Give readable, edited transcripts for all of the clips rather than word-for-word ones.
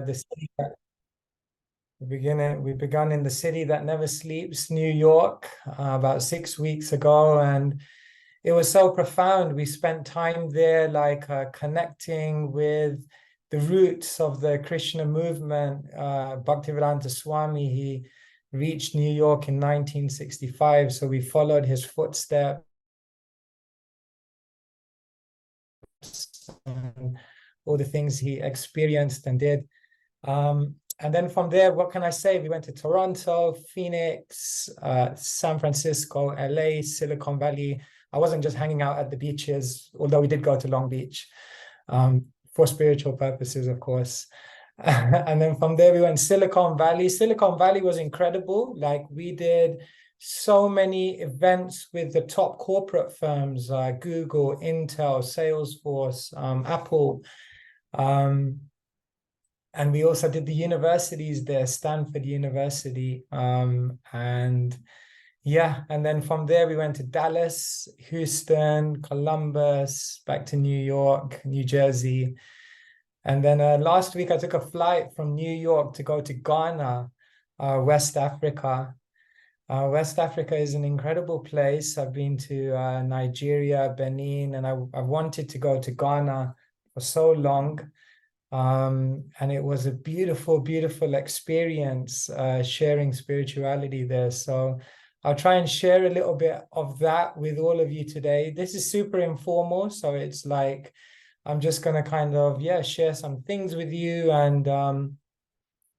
the city that we began in the city that never sleeps, New York, about 6 weeks ago, and it was so profound. We spent time there, like connecting with the roots of the Krishna movement. Bhaktivedanta Swami, he reached New York in 1965, so we followed his footsteps. And all the things he experienced and did. And then from there, what can I say? We went to Toronto, Phoenix, San Francisco, LA, Silicon Valley. I wasn't just hanging out at the beaches, although we did go to Long Beach for spiritual purposes, of course. And then from there, we went Silicon Valley. Silicon Valley was incredible. Like, we did so many events with the top corporate firms, Google, Intel, Salesforce, Apple. And we also did the universities there, Stanford University. And yeah, and then from there, we went to Dallas, Houston, Columbus, back to New York, New Jersey. And then last week, I took a flight from New York to go to Ghana, West Africa. West Africa is an incredible place. I've been to Nigeria, Benin, and I've wanted to go to Ghana for so long. And it was a beautiful, beautiful experience sharing spirituality there. So I'll try and share a little bit of that with all of you today. This is super informal, so it's like I'm just going to kind of, share some things with you. And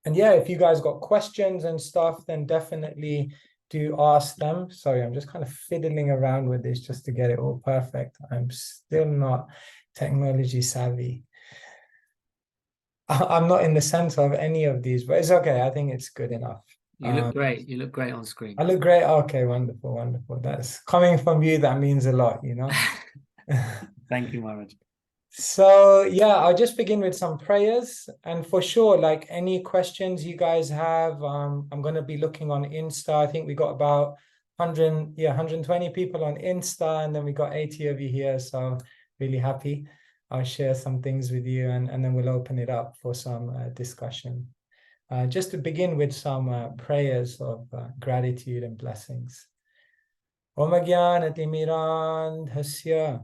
yeah, if you guys got questions and stuff, then definitely do ask them. Sorry, I'm just kind of fiddling around with this just to get it all perfect. I'm still not technology savvy. I'm not in the center of any of these, but it's okay. I think it's good enough. You look great. You look great on screen. I look great. Okay, wonderful, wonderful. That's coming from you. That means a lot, you know. Thank you, Maharaj. So yeah, I'll just begin with some prayers, and for sure, like any questions you guys have, I'm going to be looking on Insta. I think we got about 120 people on Insta, and then we got 80 of you here. So really happy. I'll share some things with you, and then we'll open it up for some discussion. Just to begin with some prayers of gratitude and blessings. Om Jnana Timirandhasya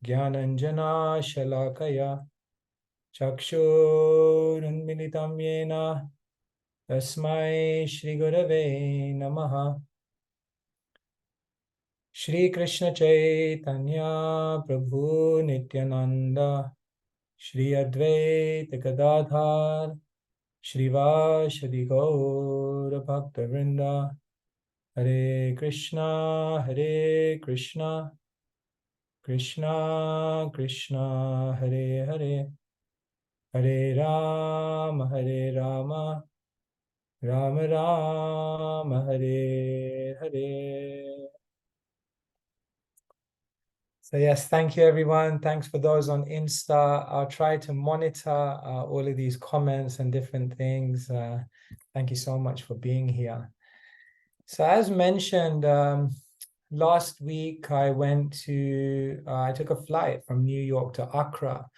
Jnananjana Shalakaya Chakshurunmilitam Yena Tasmai Shri Gurave Namaha. Shri Krishna Chaitanya Prabhu Nityananda Shri Advaita Gadadhar Shrivashadi Gaura Bhakta Vrinda. Hare Krishna, Krishna Krishna, Hare Hare, Hare Rama, Rama Rama, Hare Hare. So yes, thank you everyone. Thanks for those on Insta. I'll try to monitor all of these comments and different things. Thank you so much for being here. So as mentioned, last week I took a flight from New York to Accra,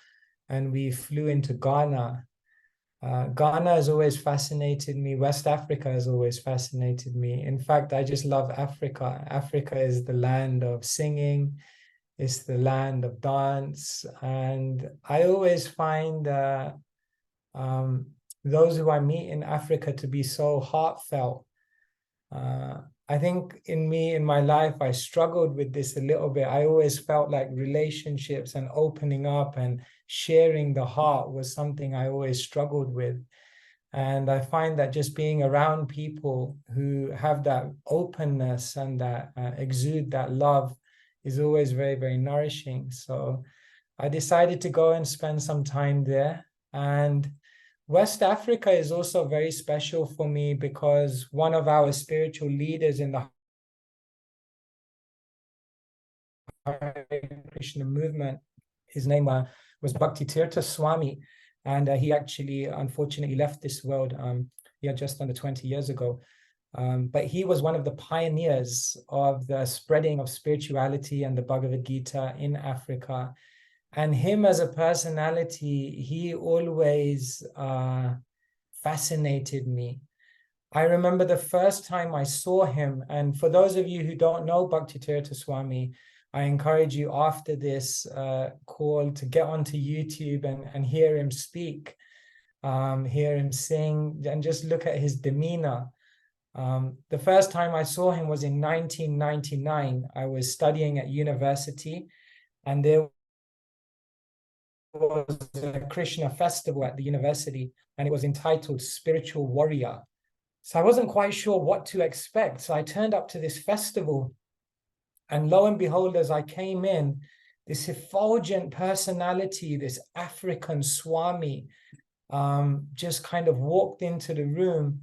and we flew into Ghana. Ghana has always fascinated me. West Africa has always fascinated me. In fact, I just love Africa. Africa is the land of singing. It's the land of dance. And I always find those who I meet in Africa to be so heartfelt. I think in my life, I struggled with this a little bit. I always felt like relationships and opening up and sharing the heart was something I always struggled with. And I find that just being around people who have that openness and that exude that love is always very, very nourishing. So I decided to go and spend some time there. And West Africa is also very special for me because one of our spiritual leaders in the Hare Krishna movement, his name was Bhakti Tirtha Swami. And he actually, unfortunately, left this world just under 20 years ago. But he was one of the pioneers of the spreading of spirituality and the Bhagavad Gita in Africa. And him as a personality, he always fascinated me. I remember the first time I saw him, and for those of you who don't know Bhakti Tirtha Swami, I encourage you after this call to get onto YouTube and hear him speak, hear him sing, and just look at his demeanor. The first time I saw him was in 1999. I was studying at university, and there was a Krishna festival at the university, and it was entitled Spiritual Warrior. So I wasn't quite sure what to expect. So I turned up to this festival, and lo and behold, as I came in, this effulgent personality, this African Swami, just kind of walked into the room.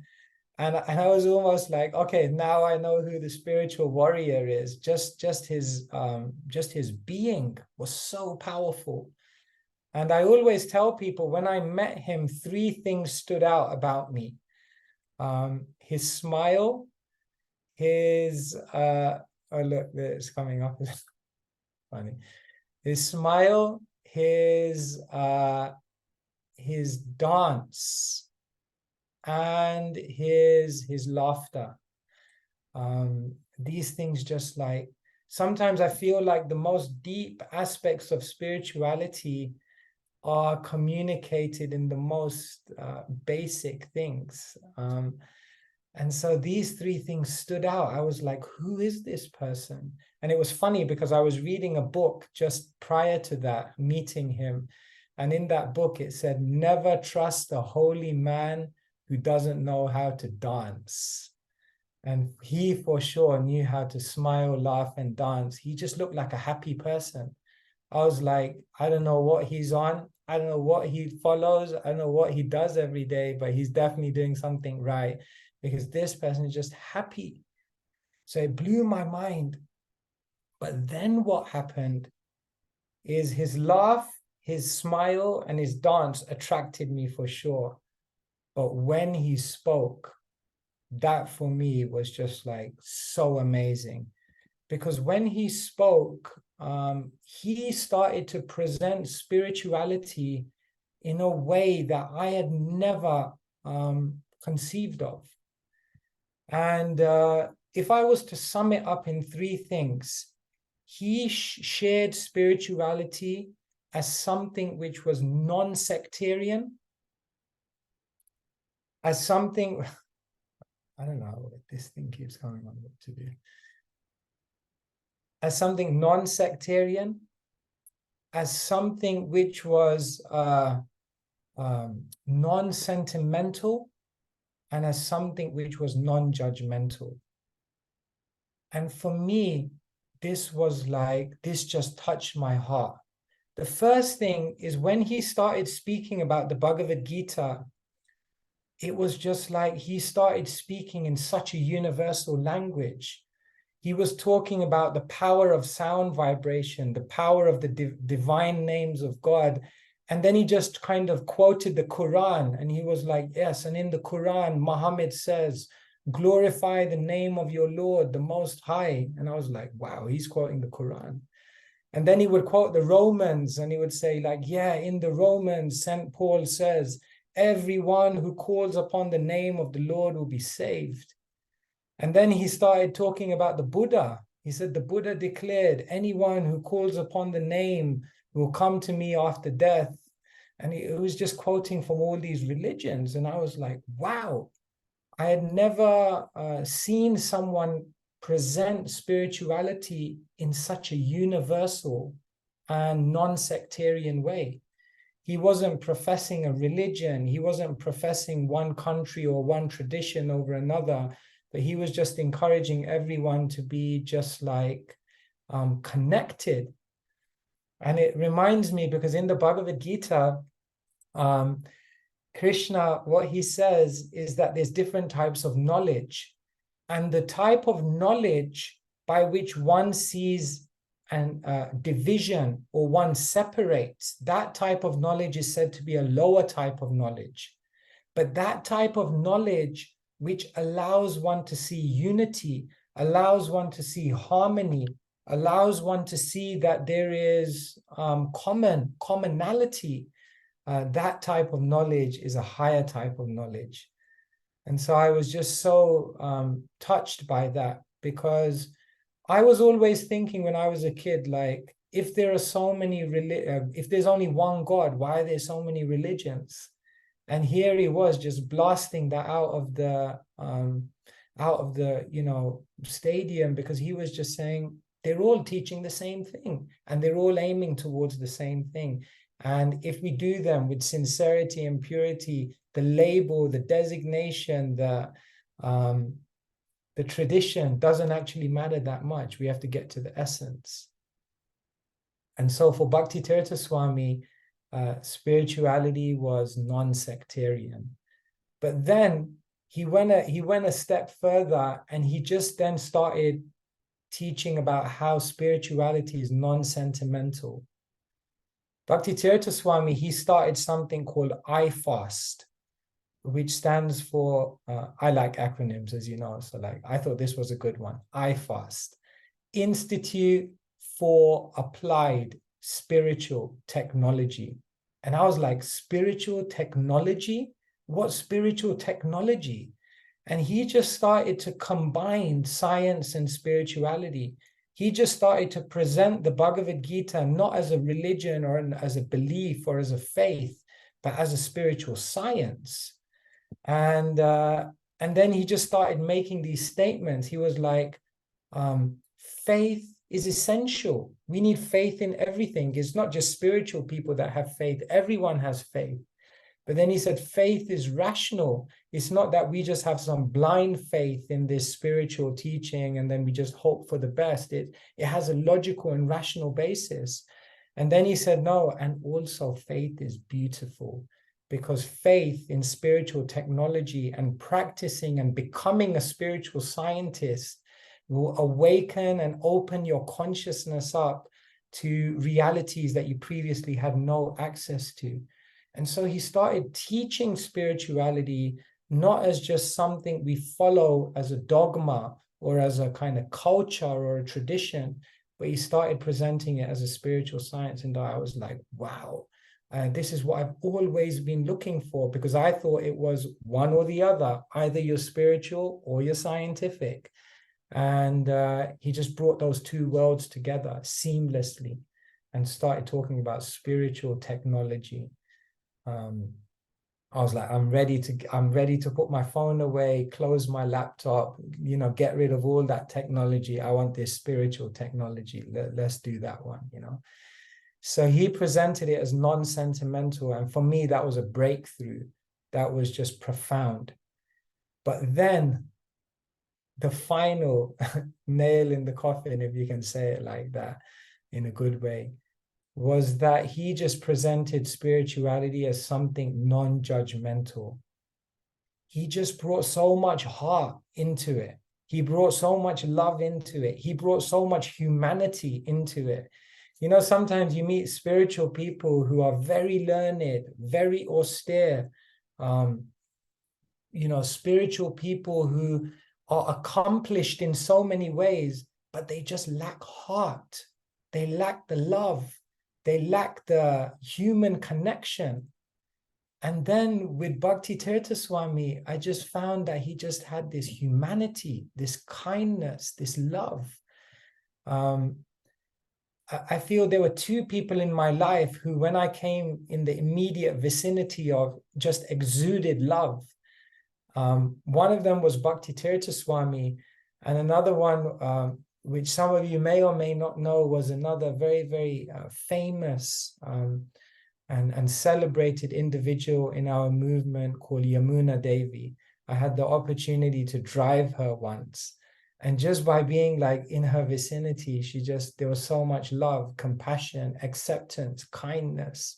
And I was almost like, okay, now I know who the spiritual warrior is. Just his being was so powerful. And I always tell people, when I met him, 3 things stood out about me. His smile, his oh look, it's coming up. Funny. His smile, his dance, and his laughter. These things, just like, sometimes I feel like the most deep aspects of spirituality are communicated in the most basic things. And so these 3 things stood out. I was like, who is this person? And it was funny because I was reading a book just prior to that, meeting him. And in that book, it said, never trust a holy man who doesn't know how to dance. And he for sure knew how to smile, laugh, and dance. He just looked like a happy person. I was like, I don't know what he's on. I don't know what he follows. I don't know what he does every day, but he's definitely doing something right, because this person is just happy. So it blew my mind. But then what happened is his laugh, his smile, and his dance attracted me for sure. But when he spoke, that for me was just like so amazing. Because when he spoke, he started to present spirituality in a way that I had never conceived of. And if I was to sum it up in 3 things, he shared spirituality as something which was non-sectarian, as something, I don't know, this thing keeps coming on, what to do. As something non-sectarian, as something which was non-sentimental, and as something which was non-judgmental. And for me, this was like, this just touched my heart. The first thing is when he started speaking about the Bhagavad Gita, it was just like he started speaking in such a universal language. He was talking about the power of sound vibration, the power of the divine names of God. And then he just kind of quoted the Quran, and he was like, yes, and in the Quran, Muhammad says, glorify the name of your Lord, the Most High. And I was like, wow, he's quoting the Quran. And then he would quote the Romans, and he would say, like, yeah, in the Romans, St. Paul says, everyone who calls upon the name of the Lord will be saved. And then he started talking about the Buddha. He said, the Buddha declared, anyone who calls upon the name will come to me after death. And it was just quoting from all these religions. And I was like, wow, I had never seen someone present spirituality in such a universal and non-sectarian way. He wasn't professing a religion. He wasn't professing one country or one tradition over another, but he was just encouraging everyone to be just like connected. And it reminds me, because in the Bhagavad Gita, Krishna, what he says is that there's different types of knowledge. And the type of knowledge by which one sees an division or one separates, that type of knowledge is said to be a lower type of knowledge. But that type of knowledge which allows one to see unity, allows one to see harmony, allows one to see that there is commonality. That type of knowledge is a higher type of knowledge. And so I was just so touched by that, because I was always thinking when I was a kid, like, if there are so many, if there's only one God, why are there so many religions? And here he was just blasting that out of the stadium, because he was just saying they're all teaching the same thing and they're all aiming towards the same thing. And if we do them with sincerity and purity, the label, the designation, the tradition doesn't actually matter that much. We have to get to the essence. And so for Bhakti Tirtha Swami, spirituality was non-sectarian. But then he went a step further, and he just then started teaching about how spirituality is non-sentimental. Bhakti Tirtha Swami, he started something called I Fast, which stands for, I like acronyms, as you know, so like I thought this was a good one. I Fast, Institute for Applied Spiritual Technology. And I was like, spiritual technology? What spiritual technology? And he just started to combine science and spirituality. He just started to present the Bhagavad Gita not as a religion or as a belief or as a faith, but as a spiritual science. And then he just started making these statements. He was like, faith is essential. We need faith in everything. It's not just spiritual people that have faith. Everyone has faith. But then he said, faith is rational. It's not that we just have some blind faith in this spiritual teaching and then we just hope for the best. It has a logical and rational basis. And then he said, no, and also faith is beautiful, because faith in spiritual technology and practicing and becoming a spiritual scientist will awaken and open your consciousness up to realities that you previously had no access to. And so he started teaching spirituality not as just something we follow as a dogma or as a kind of culture or a tradition, but he started presenting it as a spiritual science. And I was like, wow, this is what I've always been looking for, because I thought it was one or the other, either you're spiritual or you're scientific. And he just brought those two worlds together seamlessly and started talking about spiritual technology. I was like, I'm ready to put my phone away, close my laptop, get rid of all that technology. I want this spiritual technology. Let's do that one, So he presented it as non-sentimental. And for me, that was a breakthrough. That was just profound. But then the final nail in the coffin, if you can say it like that, in a good way, was that he just presented spirituality as something non-judgmental. He just brought so much heart into it. He brought so much love into it. He brought so much humanity into it. Sometimes you meet spiritual people who are very learned, very austere, spiritual people who are accomplished in so many ways, but they just lack heart. They lack the love. They lack the human connection. And then with Bhakti Tirtha Swami, I just found that he just had this humanity, this kindness, this love. I feel there were two people in my life who, when I came in the immediate vicinity of, just exuded love. One of them was Bhakti Tirtha Swami, and another one, which some of you may or may not know, was another very, very famous and celebrated individual in our movement called Yamuna Devi. I had the opportunity to drive her once. And just by being like in her vicinity, there was so much love, compassion, acceptance, kindness.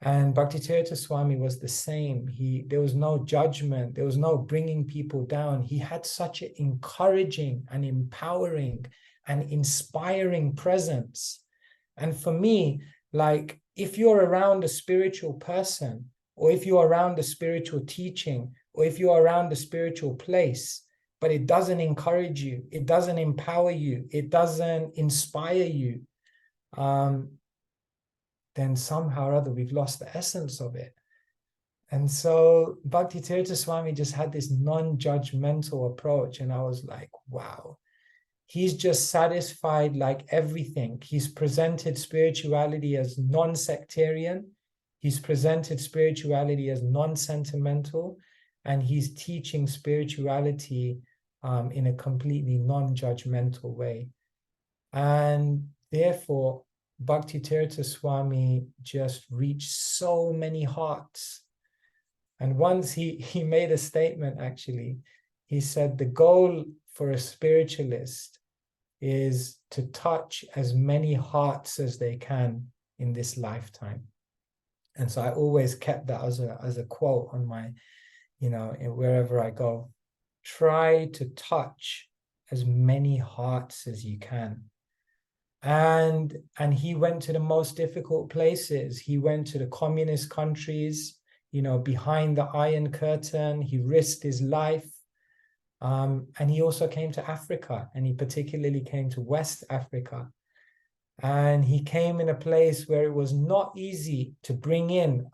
And Bhakti Tirtha Swami was the same. There was no judgment. There was no bringing people down. He had such an encouraging and empowering and inspiring presence. And for me, like, if you're around a spiritual person, or if you're around a spiritual teaching, or if you're around a spiritual place, but it doesn't encourage you, it doesn't empower you, it doesn't inspire you, then somehow or other we've lost the essence of it. And so Bhakti Tirtha Swami just had this non-judgmental approach, and I was like, wow, he's just satisfied like everything. He's presented spirituality as non-sectarian, he's presented spirituality as non-sentimental, and he's teaching spirituality in a completely non-judgmental way. And therefore, Bhakti Tirtha Swami just reached so many hearts. And once he made a statement, actually. He said, the goal for a spiritualist is to touch as many hearts as they can in this lifetime. And so I always kept that as a quote on my, wherever I go. Try to touch as many hearts as you can. And he went to the most difficult places. He went to the communist countries, behind the Iron Curtain. He risked his life. And he also came to Africa, and he particularly came to West Africa. And he came in a place where it was not easy to bring in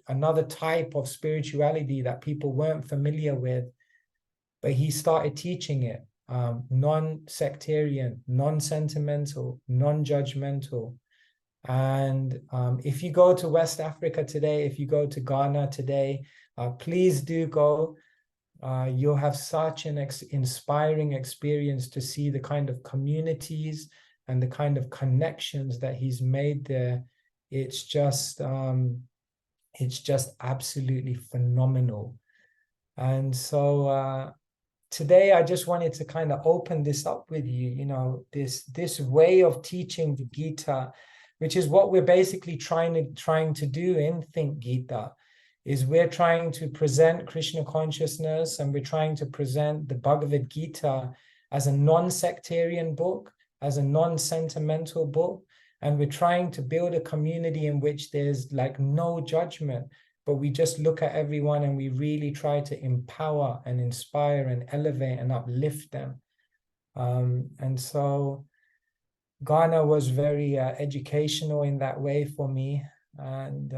another type of spirituality that people weren't familiar with. But he started teaching it, non-sectarian, non-sentimental, non-judgmental. And if you go to West Africa today, if you go to Ghana today, please do go. You'll have such an inspiring experience to see the kind of communities and the kind of connections that he's made there. It's just absolutely phenomenal. And so today I just wanted to kind of open this up with you, this way of teaching the Gita, which is what we're basically trying to do in Think Gita, is we're trying to present Krishna consciousness, and we're trying to present the Bhagavad Gita as a non-sectarian book, as a non-sentimental book, and we're trying to build a community in which there's like no judgment, but we just look at everyone and we really try to empower and inspire and elevate and uplift them. And so Ghana was very educational in that way for me. And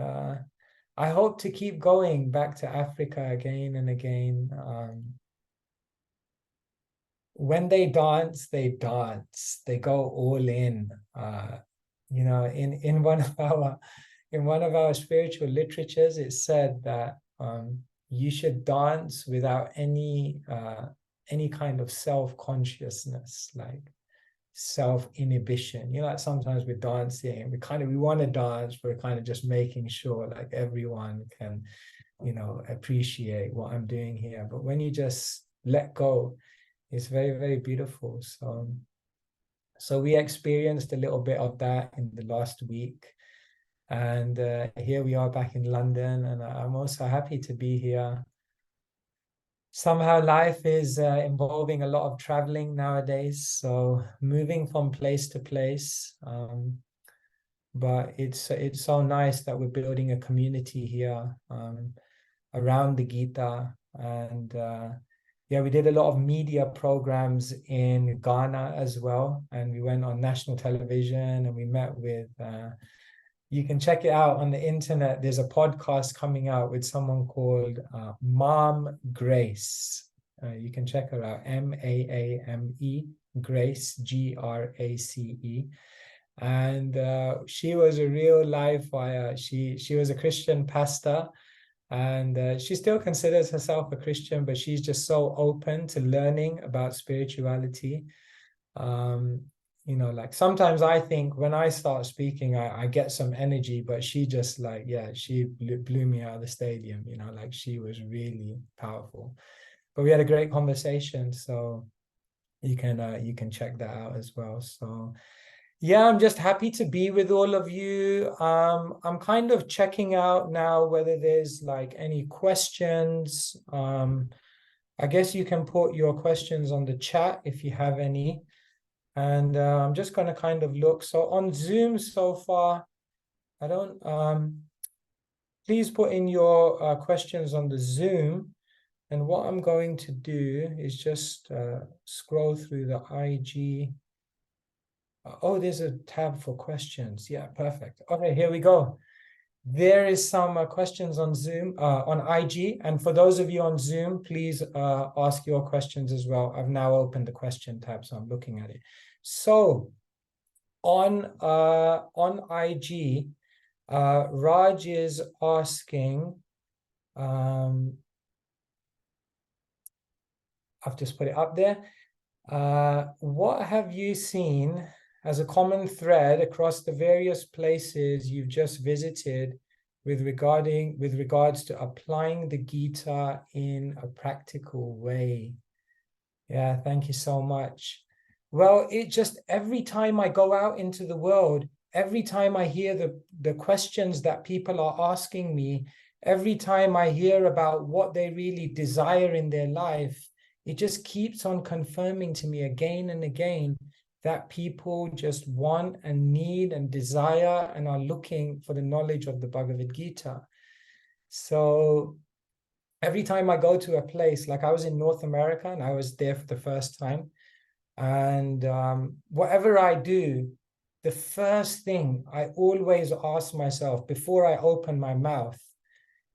I hope to keep going back to Africa again and again. When they dance, they go all in. In one of our spiritual literatures, it said that you should dance without any kind of self-consciousness, like self-inhibition. Like sometimes we're dancing, we want to dance, but we're kind of just making sure like everyone can, appreciate what I'm doing here. But when you just let go, it's very, very beautiful. So we experienced a little bit of that in the last week. And here we are back in London, and I'm also happy to be here. Somehow life is involving a lot of traveling nowadays, so moving from place to place. But it's so nice that we're building a community here around the Gita. And yeah, we did a lot of media programs in Ghana as well, and we went on national television, and we met with you can check it out on the internet. There's a podcast coming out with someone called Mom Grace. You can check her out, Maame, Grace, Grace. And she was a real live wire. She was a Christian pastor, and she still considers herself a Christian, but she's just so open to learning about spirituality. Like sometimes I think when I start speaking, I get some energy, but she just she blew me out of the stadium, like she was really powerful. But we had a great conversation, so you can check that out as well. So yeah, I'm just happy to be with all of you. I'm kind of checking out now whether there's like any questions. I guess you can put your questions on the chat if you have any. And I'm just going to kind of look. So on Zoom so far, I don't, please put in your questions on the Zoom. And what I'm going to do is just scroll through the IG. Oh, there's a tab for questions. Yeah, perfect. Okay, here we go. There is some questions on Zoom, on IG. And for those of you on Zoom, please ask your questions as well. I've now opened the question tab, so I'm looking at it. So on IG, Raj is asking, I've just put it up there. What have you seen as a common thread across the various places you've just visited with regards to applying the Gita in a practical way? Yeah, thank you so much. Well, it just, every time I go out into the world, every time I hear the questions that people are asking me, every time I hear about what they really desire in their life, it just keeps on confirming to me again and again that people just want and need and desire and are looking for the knowledge of the Bhagavad Gita. So every time I go to a place, like I was in North America and I was there for the first time, and whatever I do, the first thing I always ask myself before I open my mouth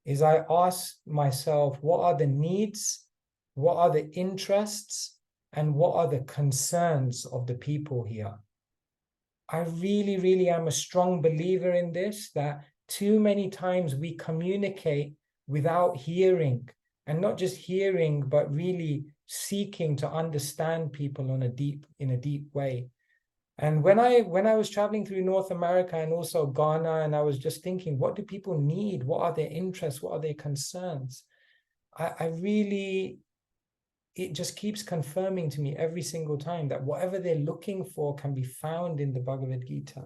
is I ask myself, what are the needs? What are the interests, and what are the concerns of the people here? I really, really am a strong believer in this, that too many times we communicate without hearing, and not just hearing, but really seeking to understand people in a deep way. And when I was traveling through North America and also Ghana, and I was just thinking, what do people need? What are their interests? What are their concerns? I really, it just keeps confirming to me every single time that whatever they're looking for can be found in the Bhagavad Gita.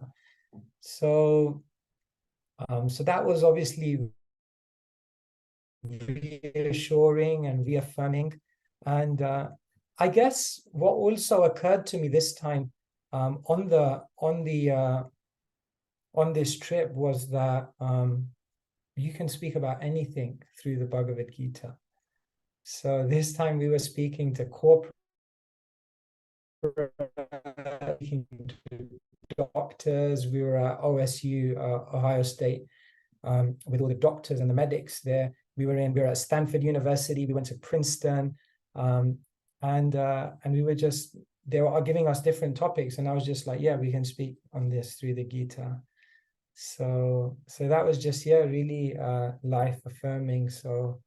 So, so that was obviously reassuring and reaffirming. And I guess what also occurred to me this time on this trip was that you can speak about anything through the Bhagavad Gita. So this time we were speaking to corporate, speaking to doctors. We were at OSU, Ohio State, with all the doctors and the medics there. We were at Stanford University. We went to Princeton, and we were just, they were giving us different topics, and I was just like, yeah, we can speak on this through the Gita. So that was just, yeah, really life affirming. So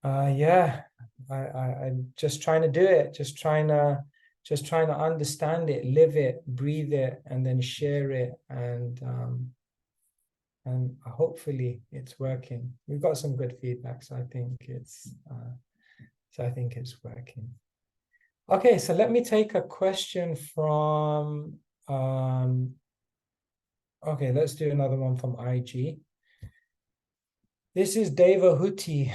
yeah, I'm just trying to do it, just trying to understand it, live it, breathe it, and then share it, and hopefully it's working. We've got some good feedback, so I think it's working. Okay, so let me take a question from okay, let's do another one from IG. This is Deva Huti.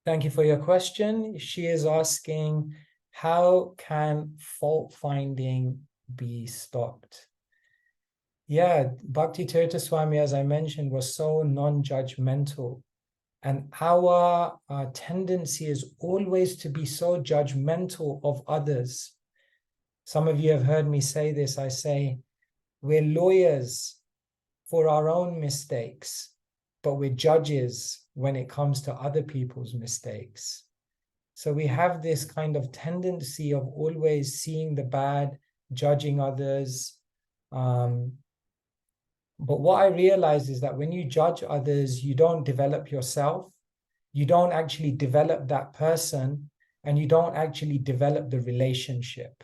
Thank you for your question. She is asking, how can fault finding be stopped? Yeah, Bhakti Tirtha Swami, as I mentioned, was so non-judgmental. And our tendency is always to be so judgmental of others. Some of you have heard me say this. I say, we're lawyers for our own mistakes, but we're judges when it comes to other people's mistakes. So we have this kind of tendency of always seeing the bad, judging others. But what I realize is that when you judge others, you don't develop yourself. You don't actually develop that person, and you don't actually develop the relationship.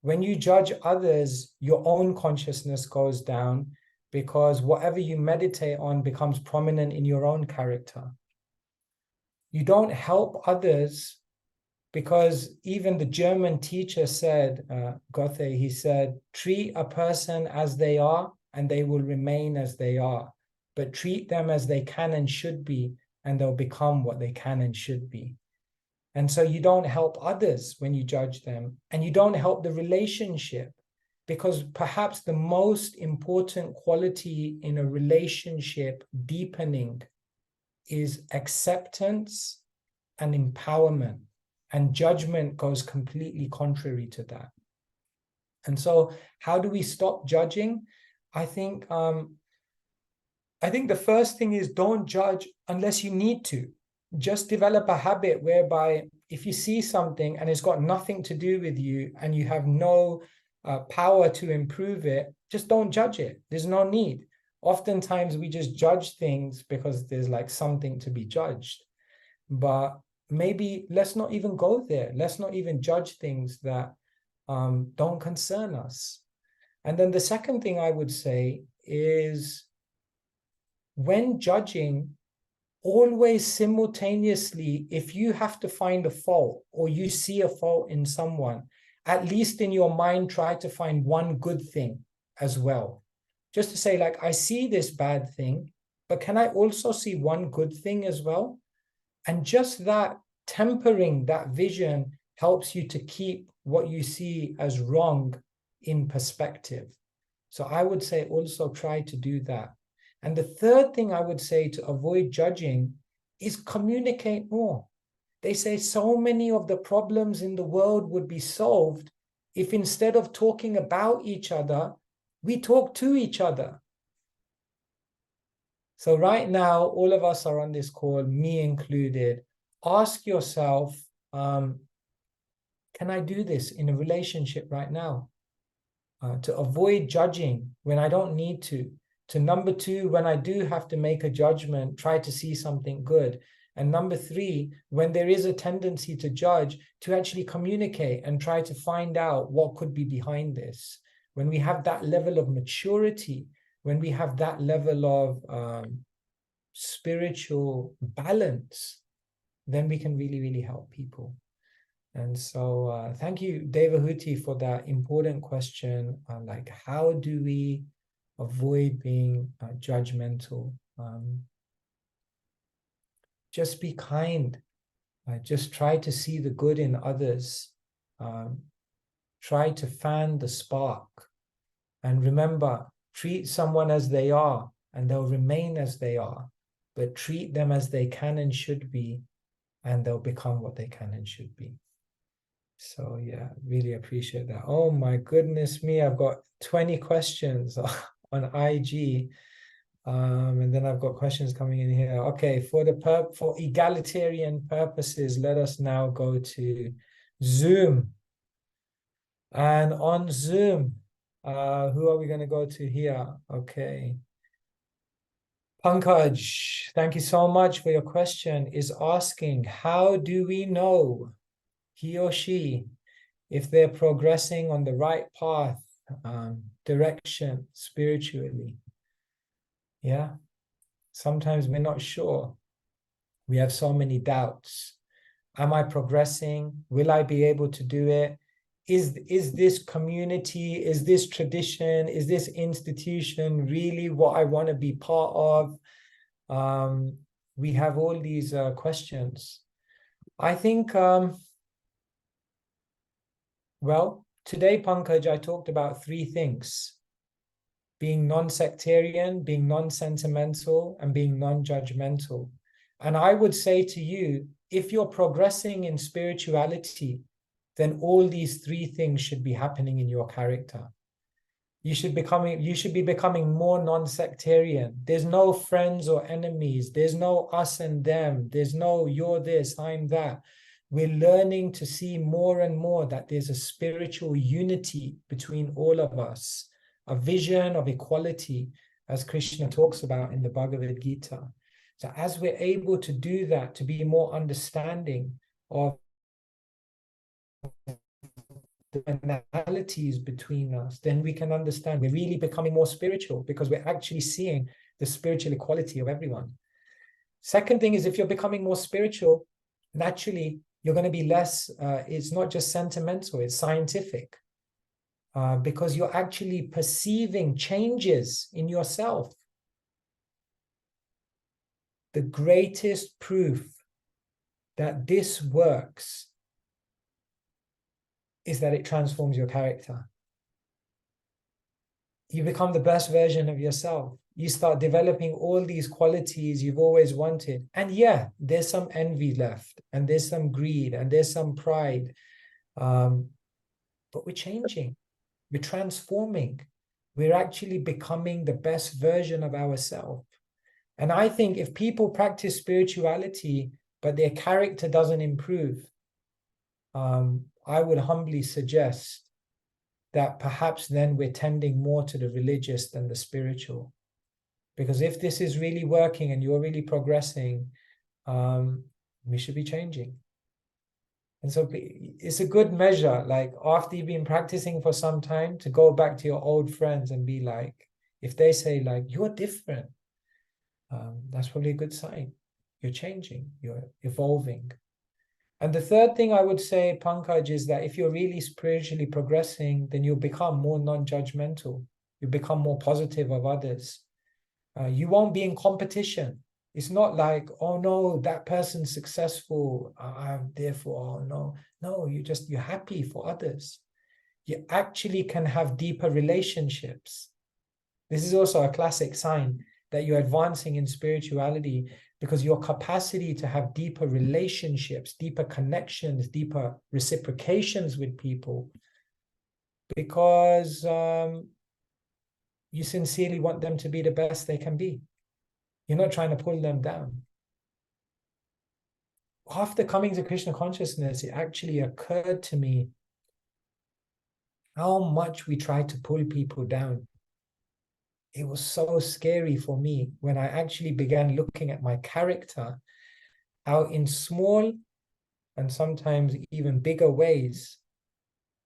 When you judge others, your own consciousness goes down, because whatever you meditate on becomes prominent in your own character. You don't help others, because even the German teacher said, Goethe, he said, treat a person as they are and they will remain as they are, but treat them as they can and should be, and they'll become what they can and should be. And so you don't help others when you judge them, and you don't help the relationship, because perhaps the most important quality in a relationship deepening is acceptance and empowerment, and judgment goes completely contrary to that. And so how do we stop judging? I think the first thing is, don't judge unless you need to. Just develop a habit whereby if you see something and it's got nothing to do with you and you have no power to improve it, just don't judge it. There's no need. Oftentimes we just judge things because there's like something to be judged. But maybe let's not even go there. Let's not even judge things that don't concern us. And then the second thing I would say is, when judging, always simultaneously, if you have to find a fault or you see a fault in someone, at least in your mind, try to find one good thing as well. Just to say, like, I see this bad thing, but can I also see one good thing as well? And just that, tempering that vision helps you to keep what you see as wrong in perspective. So I would say also try to do that. And the third thing I would say to avoid judging is communicate more. They say so many of the problems in the world would be solved if instead of talking about each other, we talk to each other. So right now, all of us are on this call, me included. Ask yourself, can I do this in a relationship right now? To avoid judging when I don't need to. To number two, when I do have to make a judgment, try to see something good. And number three, when there is a tendency to judge, to actually communicate and try to find out what could be behind this. When we have that level of maturity, when we have that level of spiritual balance, then we can really, really help people. And so thank you, Devahuti, for that important question. Like, how do we avoid being judgmental? Just be kind. Just try to see the good in others. Try to fan the spark. And remember, treat someone as they are, and they'll remain as they are. But treat them as they can and should be, and they'll become what they can and should be. So yeah, really appreciate that. Oh my goodness me, I've got 20 questions on IG. And then I've got questions coming in here. Okay, for egalitarian purposes, let us now go to Zoom. And on Zoom, who are we going to go to here? Okay. Pankaj, thank you so much for your question, is asking, how do we know, he or she, if they're progressing on the right path, direction spiritually? Yeah, sometimes we're not sure. We have so many doubts. Am I progressing? Will I be able to do it? Is this community, is this tradition, is this institution really what I want to be part of? We have all these questions. I think, well, today, Pankaj, I talked about three things: being non-sectarian, being non-sentimental, and being non-judgmental. And I would say to you, if you're progressing in spirituality, then all these three things should be happening in your character. You should be becoming more non-sectarian. There's no friends or enemies. There's no us and them. There's no you're this, I'm that. We're learning to see more and more that there's a spiritual unity between all of us, a vision of equality, as Krishna talks about in the Bhagavad Gita. So as we're able to do that, to be more understanding of the analogies between us, then we can understand we're really becoming more spiritual, because we're actually seeing the spiritual equality of everyone. Second thing is, if you're becoming more spiritual, naturally, you're going to be less, it's not just sentimental, it's scientific. Because you're actually perceiving changes in yourself. The greatest proof that this works is that it transforms your character. You become the best version of yourself. you start developing all these qualities you've always wanted. And yeah, there's some envy left, and there's some greed, and there's some pride. But we're changing, we're transforming. We're actually becoming the best version of ourselves. And I think if people practice spirituality, but their character doesn't improve, I would humbly suggest that perhaps then we're tending more to the religious than the spiritual. Because if this is really working and you're really progressing, we should be changing. And so it's a good measure, like after you've been practicing for some time, to go back to your old friends and be like, if they say like, you're different, that's probably a good sign. You're changing, you're evolving. And the third thing I would say, Pankaj, is that if you're really spiritually progressing, then you'll become more non-judgmental. You become more positive of others. You won't be in competition. It's not like, oh no, that person's successful, I'm therefore, oh no. No, you're happy for others. You actually can have deeper relationships. This is also a classic sign that you're advancing in spirituality, because your capacity to have deeper relationships, deeper connections, deeper reciprocations with people, because you sincerely want them to be the best they can be. You're not trying to pull them down. After coming to Krishna consciousness, it actually occurred to me how much we try to pull people down. It was so scary for me when I actually began looking at my character, how in small and sometimes even bigger ways,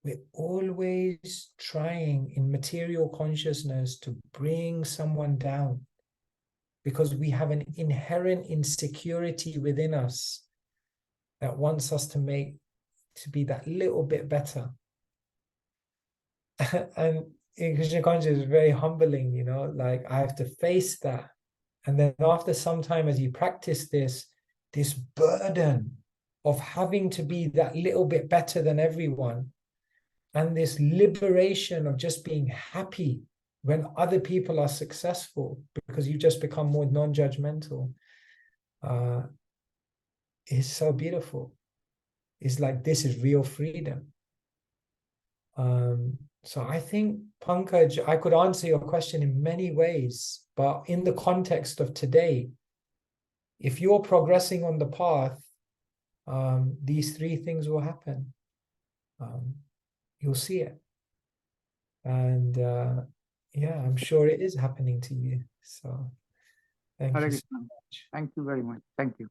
we're always trying in material consciousness to bring someone down, because we have an inherent insecurity within us that wants us to be that little bit better. And in Krishna consciousness, it's very humbling, like I have to face that. And then after some time, as you practice this burden of having to be that little bit better than everyone, and this liberation of just being happy when other people are successful, because you just become more non-judgmental, is so beautiful. It's like, this is real freedom. So I think, Pankaj, I could answer your question in many ways, but in the context of today, if you're progressing on the path, these three things will happen. You'll see it. And yeah, I'm sure it is happening to you. So thank you so much. Thank you very much. Thank you.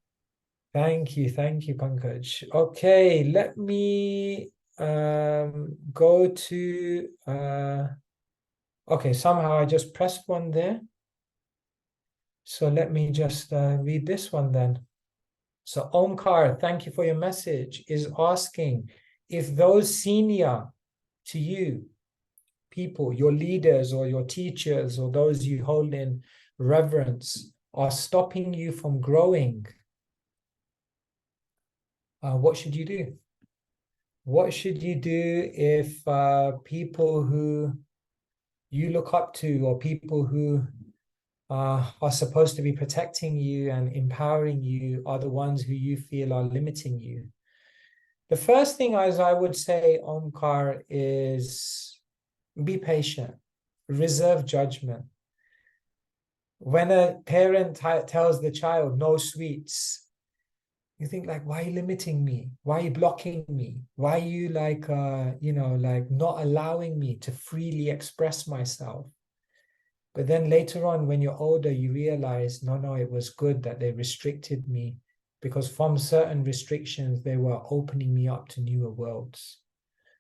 Thank you, Pankaj. Okay, let me go to okay, somehow I just pressed one there. So let me just read this one then. So Omkar, thank you for your message, is asking if those senior to you people, your leaders or your teachers or those you hold in reverence, are stopping you from growing, what should you do? What should you do if people who you look up to, or people who are supposed to be protecting you and empowering you, are the ones who you feel are limiting you? The first thing, as I would say, Omkar, is be patient, reserve judgment. When a parent tells the child no sweets, you think like, why are you limiting me? Why are you blocking me? Why are you like, like not allowing me to freely express myself? But then later on, when you're older, you realize, no, it was good that they restricted me, because from certain restrictions, they were opening me up to newer worlds.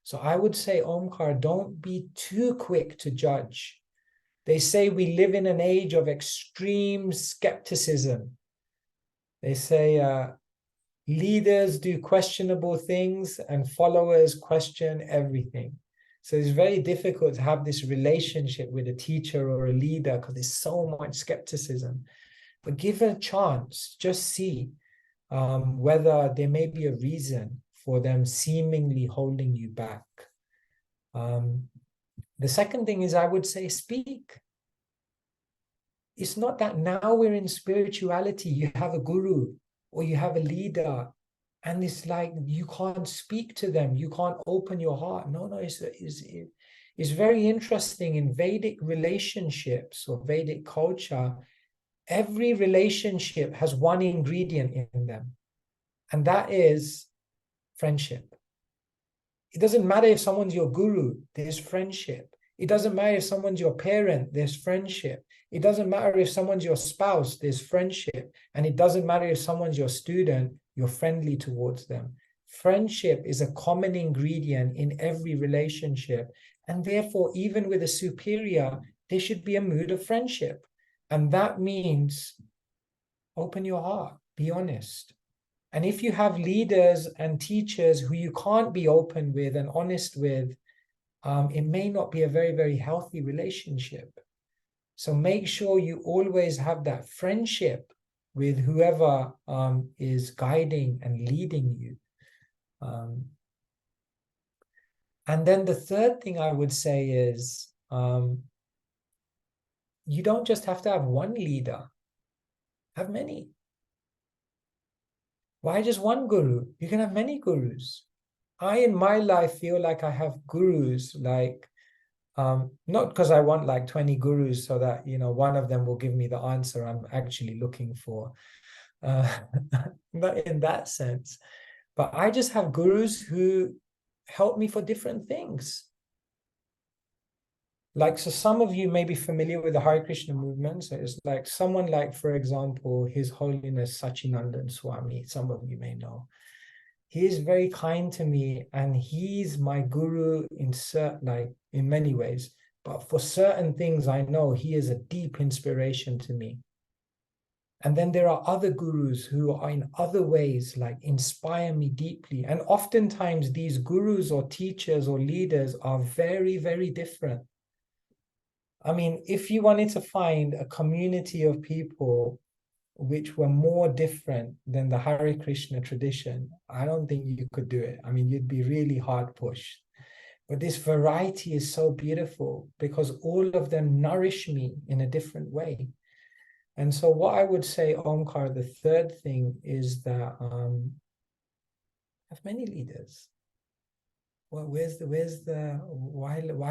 So I would say, Omkar, don't be too quick to judge. They say we live in an age of extreme skepticism. They say leaders do questionable things and followers question everything. So it's very difficult to have this relationship with a teacher or a leader, because there's so much skepticism. But give it a chance, just see whether there may be a reason for them seemingly holding you back. The second thing is, I would say, speak. it's not that now we're in spirituality, you have a guru or you have a leader, and it's like you can't speak to them, you can't open your heart. No, it's very interesting. In Vedic relationships or Vedic culture, every relationship has one ingredient in them, and that is friendship. It doesn't matter if someone's your guru, there's friendship. It doesn't matter if someone's your parent, there's friendship. It doesn't matter if someone's your spouse, there's friendship. And it doesn't matter if someone's your student, you're friendly towards them. Friendship is a common ingredient in every relationship. And therefore, even with a superior, there should be a mood of friendship. And that means open your heart, be honest. And if you have leaders and teachers who you can't be open with and honest with, it may not be a very, very healthy relationship. So make sure you always have that friendship with whoever is guiding and leading you. And then the third thing I would say is, you don't just have to have one leader, have many. Why just one guru? You can have many gurus. I, in my life, feel like I have gurus, like, not because I want like 20 gurus so that, one of them will give me the answer I'm actually looking for. Not in that sense. But I just have gurus who help me for different things. Like, so some of you may be familiar with the Hare Krishna movement. So it's like someone like, for example, His Holiness Sachinandan Swami, some of you may know. He is very kind to me, and he's my guru in many ways. But for certain things, I know he is a deep inspiration to me. And then there are other gurus who are in other ways, like inspire me deeply. And oftentimes these gurus or teachers or leaders are very, very different. I mean, if you wanted to find a community of people which were more different than the Hare Krishna tradition, I don't think you could do it. I mean, you'd be really hard pushed. But this variety is so beautiful because all of them nourish me in a different way. And so what I would say, Omkar, the third thing is that have many leaders. Well, why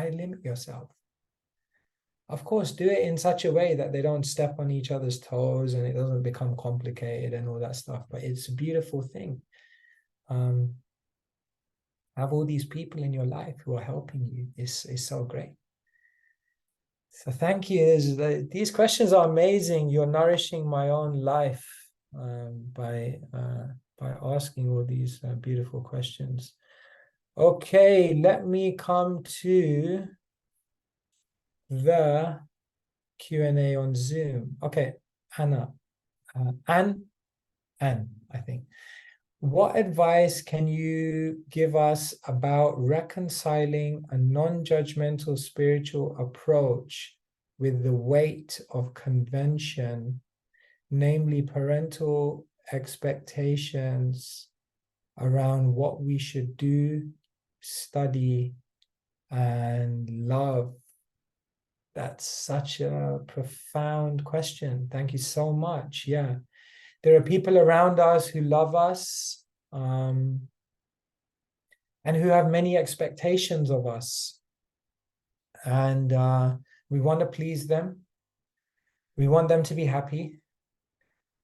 limit yourself? Of course, do it in such a way that they don't step on each other's toes and it doesn't become complicated and all that stuff. But it's a beautiful thing. Have all these people in your life who are helping you is so great. So thank you. These questions are amazing. You're nourishing my own life by asking all these beautiful questions. Okay, let me come to the Q&A on Zoom. Okay, Anne, I think. What advice can you give us about reconciling a non-judgmental spiritual approach with the weight of convention, namely parental expectations around what we should do, study, and love? That's such a profound question. Thank you so much. Yeah. There are people around us who love us and who have many expectations of us. And we want to please them. We want them to be happy.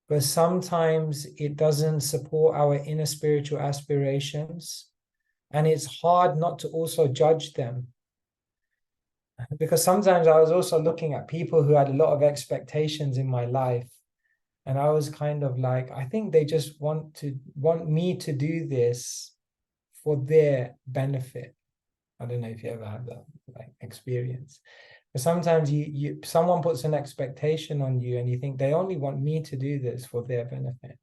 But sometimes it doesn't support our inner spiritual aspirations. And it's hard not to also judge them. Because sometimes I was also looking at people who had a lot of expectations in my life. And I was kind of like, I think they just want me to do this for their benefit. I don't know if you ever had that experience. But sometimes someone puts an expectation on you and you think they only want me to do this for their benefit.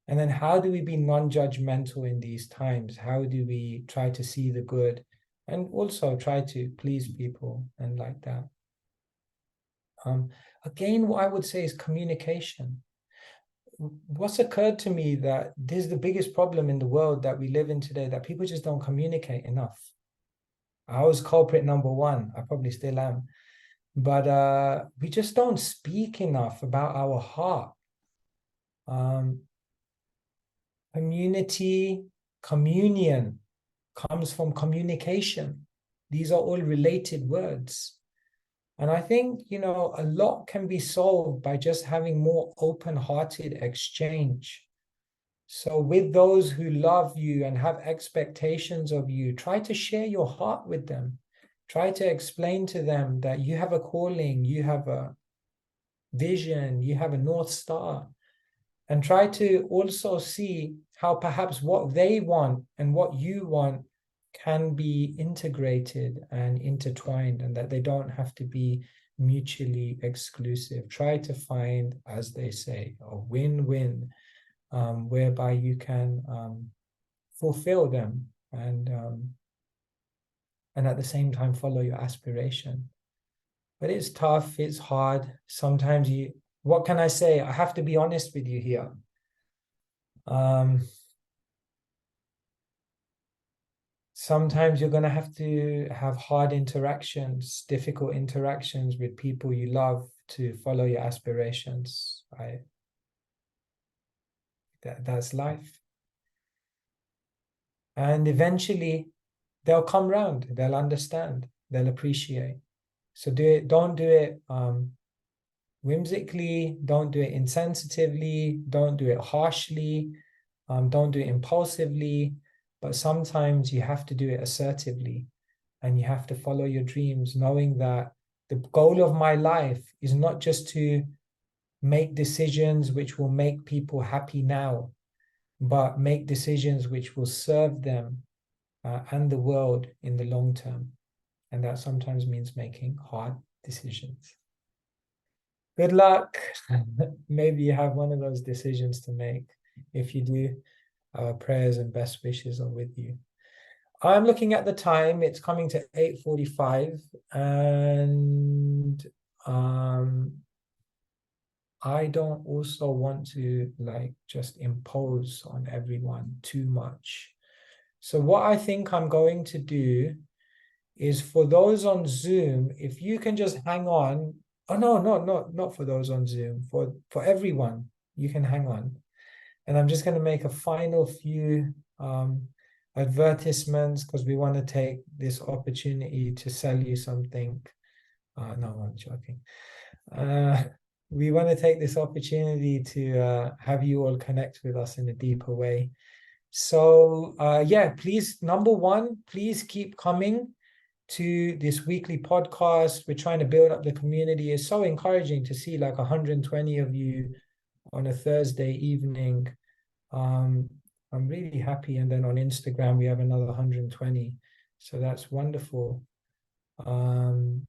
And then how do we be non-judgmental in these times? How do we try to see the good and also try to please people and like that? Again, what I would say is communication. What's occurred to me that this is the biggest problem in the world that we live in today, that people just don't communicate enough. I was culprit number one. I probably still am. but we just don't speak enough about our heart. Communion comes from communication. These are all related words. And I think, a lot can be solved by just having more open-hearted exchange. So with those who love you and have expectations of you, try to share your heart with them. Try to explain to them that you have a calling, you have a vision, you have a North Star. And try to also see how perhaps what they want and what you want can be integrated and intertwined, and that they don't have to be mutually exclusive. Try to find, as they say, a win-win, whereby you can fulfill them and at the same time follow your aspiration. But it's tough, it's hard. Sometimes what can I say? I have to be honest with you here. Sometimes you're going to have hard interactions, difficult interactions with people you love to follow your aspirations. That's life. And eventually they'll come round, they'll understand, they'll appreciate. So don't do it whimsically, don't do it insensitively, don't do it harshly, don't do it impulsively. But sometimes you have to do it assertively, and you have to follow your dreams, knowing that the goal of my life is not just to make decisions which will make people happy now, but make decisions which will serve them and the world in the long term. And that sometimes means making hard decisions. Good luck. Maybe you have one of those decisions to make. If you do, our prayers and best wishes are with you. I'm looking at the time. It's coming to 8:45, and I don't also want to just impose on everyone too much. So what I think I'm going to do is, for those on Zoom, if you can just hang on. Oh no, not for those on Zoom. For everyone, you can hang on. And I'm just going to make a final few advertisements, because we want to take this opportunity to sell you something. No, I'm joking. We want to take this opportunity to have you all connect with us in a deeper way. So yeah, please, number one, please keep coming to this weekly podcast. We're trying to build up the community. It's so encouraging to see 120 of you on a Thursday evening. I'm really happy. And then on Instagram, we have another 120. So that's wonderful. And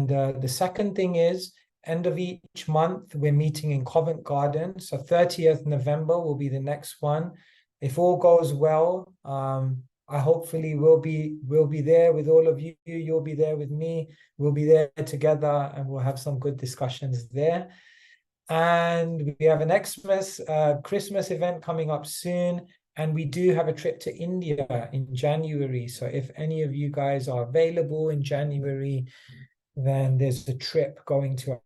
the second thing is, end of each month, we're meeting in Covent Garden. So 30th November will be the next one. If all goes well, I hopefully will be there with all of you. You'll be there with me. We'll be there together, and we'll have some good discussions there. And we have an Christmas event coming up soon. And we do have a trip to India in January. So if any of you guys are available in January, then there's a trip going to,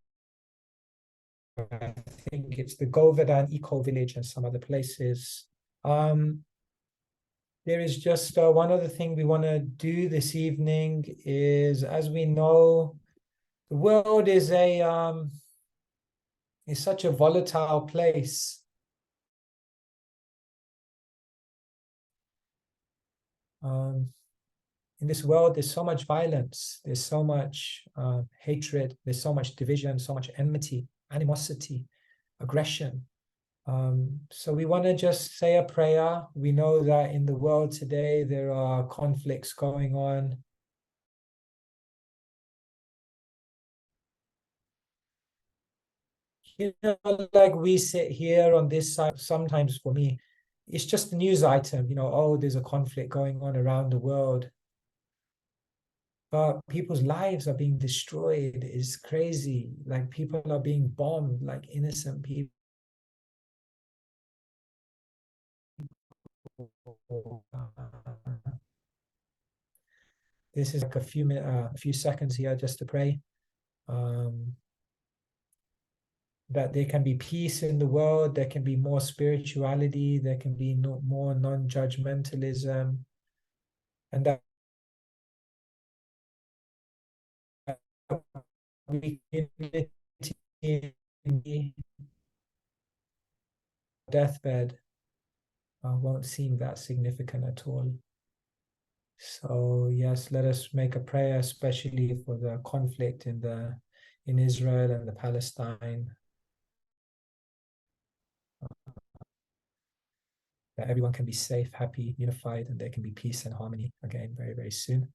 I think it's the Govardhan Eco Village and some other places. There is just one other thing we want to do this evening is, as we know, the world is such a volatile place. In this world, there's so much violence, there's so much hatred, there's so much division, so much enmity, animosity, aggression. So we want to just say a prayer. We know that in the world today, there are conflicts going on. Like we sit here on this side, sometimes for me, it's just a news item, oh, there's a conflict going on around the world. But people's lives are being destroyed. It's crazy. People are being bombed, innocent people. this is like a few seconds here just to pray. That there can be peace in the world, there can be more spirituality, there can be more non-judgmentalism, and that we in deathbed won't seem that significant at all. So yes, let us make a prayer, especially for the conflict in Israel and the Palestine. That everyone can be safe, happy, unified, and there can be peace and harmony again very, very soon.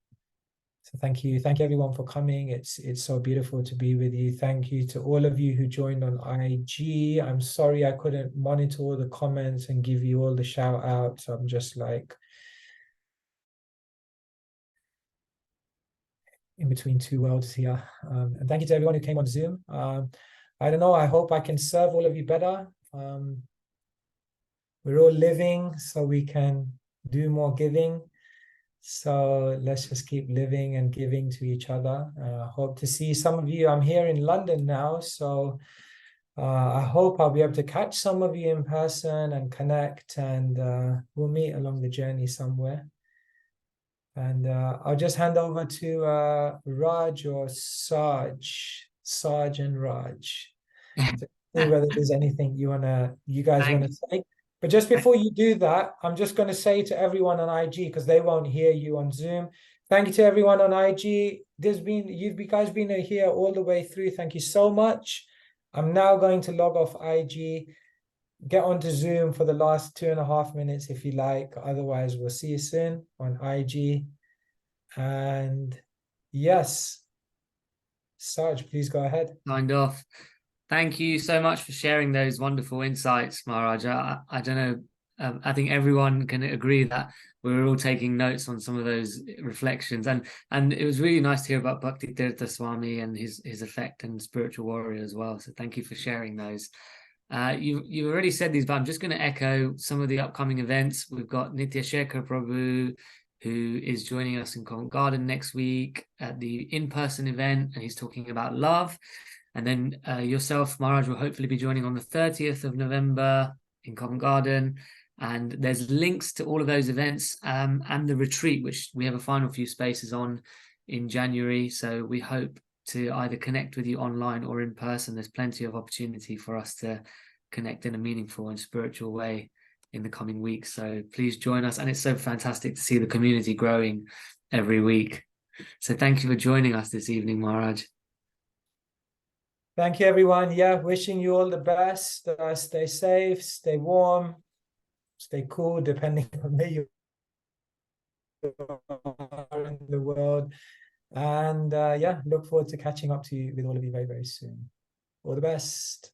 So thank you everyone for coming. It's so beautiful to be with you. Thank you to all of you who joined on IG. I'm sorry I couldn't monitor all the comments and give you all the shout outs. I'm just like in between two worlds here. And thank you to everyone who came on Zoom. I don't know, I hope I can serve all of you better. We're all living so we can do more giving. So let's just keep living and giving to each other. Hope to see some of you. I'm here in London now, so I hope I'll be able to catch some of you in person and connect, and we'll meet along the journey somewhere. And I'll just hand over to Raj or Sarge and Raj, to see whether there's anything you guys want to say. But just before you do that, I'm just going to say to everyone on IG, because they won't hear you on Zoom. Thank you to everyone on IG. You've guys been here all the way through. Thank you so much. I'm now going to log off IG, get onto Zoom for the last 2.5 minutes if you like. Otherwise, we'll see you soon on IG. And yes, Sarge, please go ahead. Signed off. Thank you so much for sharing those wonderful insights, Maharaj. I don't know, I think everyone can agree that we were all taking notes on some of those reflections, and it was really nice to hear about Bhakti Tirtha Swami and his effect and spiritual warrior as well. So thank you for sharing those. You've already said these, but I'm just going to echo some of the upcoming events. We've got Nitya Shekhar Prabhu, who is joining us in Covent Garden next week at the in-person event, and he's talking about love. And then yourself, Maharaj, will hopefully be joining on the 30th of November in Covent Garden. And there's links to all of those events and the retreat, which we have a final few spaces on in January. So we hope to either connect with you online or in person. There's plenty of opportunity for us to connect in a meaningful and spiritual way in the coming weeks. So please join us. And it's so fantastic to see the community growing every week. So thank you for joining us this evening, Maharaj. Thank you, everyone. Yeah, wishing you all the best. Stay safe, stay warm, stay cool, depending on where you are in the world. And yeah, look forward to catching up with all of you very, very soon. All the best.